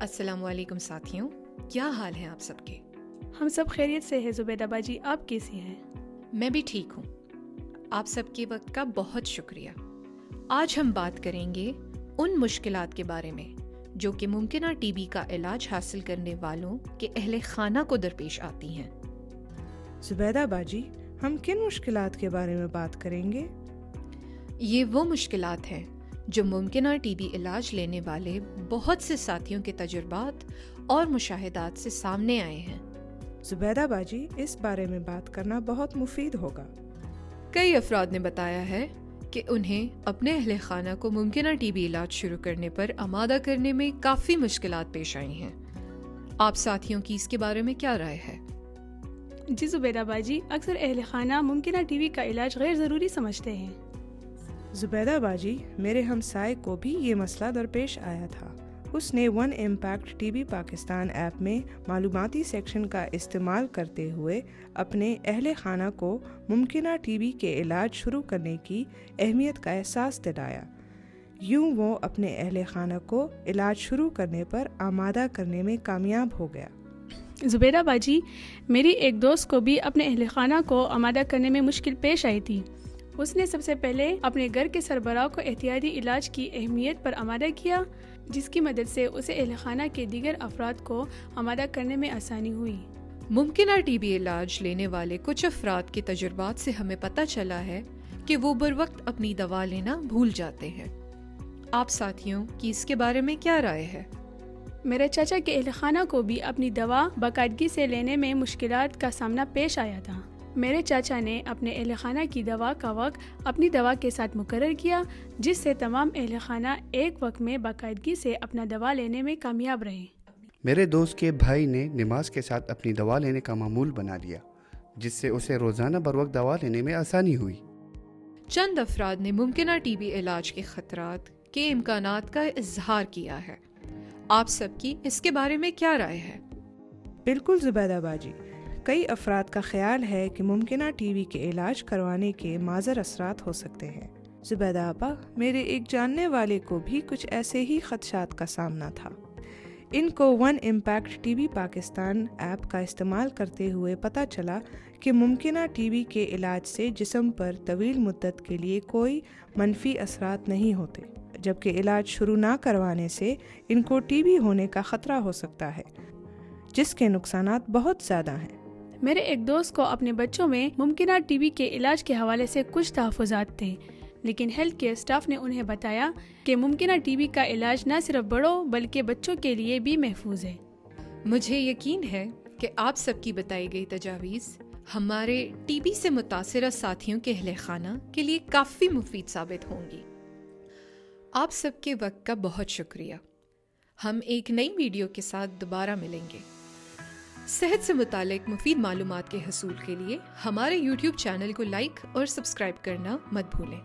السلام علیکم ساتھیوں، کیا حال ہیں آپ سب کے؟ ہم سب خیریت سے ہیں زبیدہ باجی، آپ کیسی ہیں؟ میں بھی ٹھیک ہوں۔ آپ سب کے وقت کا بہت شکریہ۔ آج ہم بات کریں گے ان مشکلات کے بارے میں جو کہ ممکنہ ٹی بی کا علاج حاصل کرنے والوں کے اہل خانہ کو درپیش آتی ہیں۔ زبیدہ باجی، ہم کن مشکلات کے بارے میں بات کریں گے؟ یہ وہ مشکلات ہیں جو ممکنہ ٹی بی علاج لینے والے بہت سے ساتھیوں کے تجربات اور مشاہدات سے سامنے آئے ہیں۔ زبیدہ باجی، اس بارے میں بات کرنا بہت مفید ہوگا۔ کئی افراد نے بتایا ہے کہ انہیں اپنے اہل خانہ کو ممکنہ ٹی بی علاج شروع کرنے پر آمادہ کرنے میں کافی مشکلات پیش آئی ہیں۔ آپ ساتھیوں کی اس کے بارے میں کیا رائے ہے؟ جی زبیدہ باجی، اکثر اہل خانہ ممکنہ ٹی بی کا علاج غیر ضروری سمجھتے ہیں۔ زبیدہ باجی، میرے ہمسائے کو بھی یہ مسئلہ درپیش آیا تھا۔ اس نے one impact T B Pakistan app میں معلوماتی سیکشن کا استعمال کرتے ہوئے اپنے اہل خانہ کو ممکنہ ٹی بی کے علاج شروع کرنے کی اہمیت کا احساس دلایا۔ یوں وہ اپنے اہل خانہ کو علاج شروع کرنے پر آمادہ کرنے میں کامیاب ہو گیا۔ زبیدہ باجی، میری ایک دوست کو بھی اپنے اہل خانہ کو آمادہ کرنے میں مشکل پیش آئی تھی۔ اس نے سب سے پہلے اپنے گھر کے سربراہ کو احتیاطی علاج کی اہمیت پر آمادہ کیا، جس کی مدد سے اسے اہل خانہ کے دیگر افراد کو آمادہ کرنے میں آسانی ہوئی۔ ممکنہ ٹی بی علاج لینے والے کچھ افراد کے تجربات سے ہمیں پتہ چلا ہے کہ وہ بروقت اپنی دوا لینا بھول جاتے ہیں۔ آپ ساتھیوں کی اس کے بارے میں کیا رائے ہے؟ میرے چاچا کے اہل خانہ کو بھی اپنی دوا باقاعدگی سے لینے میں مشکلات کا سامنا پیش آیا تھا۔ میرے چاچا نے اپنے اہل خانہ کی دوا کا وقت اپنی دوا کے ساتھ مقرر کیا، جس سے تمام اہل خانہ ایک وقت میں باقاعدگی سے اپنا دوا لینے میں کامیاب رہے۔ میرے دوست کے بھائی نے نماز کے ساتھ اپنی دوا لینے کا معمول بنا لیا، جس سے اسے روزانہ بروقت دوا لینے میں آسانی ہوئی۔ چند افراد نے ممکنہ ٹی بی علاج کے خطرات کے امکانات کا اظہار کیا ہے۔ آپ سب کی اس کے بارے میں کیا رائے ہے؟ بالکل زبیدہ باجی، کئی افراد کا خیال ہے کہ ممکنہ ٹی بی کے علاج کروانے کے مضر اثرات ہو سکتے ہیں۔ زبیدہ آپا، میرے ایک جاننے والے کو بھی کچھ ایسے ہی خدشات کا سامنا تھا۔ ان کو one impact T B Pakistan app کا استعمال کرتے ہوئے پتہ چلا کہ ممکنہ ٹی بی کے علاج سے جسم پر طویل مدت کے لیے کوئی منفی اثرات نہیں ہوتے، جبکہ علاج شروع نہ کروانے سے ان کو ٹی بی ہونے کا خطرہ ہو سکتا ہے، جس کے نقصانات بہت زیادہ ہیں۔ میرے ایک دوست کو اپنے بچوں میں ممکنہ ٹی بی کے علاج کے حوالے سے کچھ تحفظات تھے، لیکن ہیلتھ کیئر سٹاف نے انہیں بتایا کہ ممکنہ ٹی بی کا علاج نہ صرف بڑوں بلکہ بچوں کے لیے بھی محفوظ ہے۔ مجھے یقین ہے کہ آپ سب کی بتائی گئی تجاویز ہمارے ٹی بی سے متاثرہ ساتھیوں کے اہل خانہ کے لیے کافی مفید ثابت ہوں گی۔ آپ سب کے وقت کا بہت شکریہ۔ ہم ایک نئی ویڈیو کے ساتھ دوبارہ ملیں گے۔ صحت سے متعلق مفید معلومات کے حصول کے لیے ہمارے YouTube چینل کو لائک اور سبسکرائب کرنا مت بھولیں۔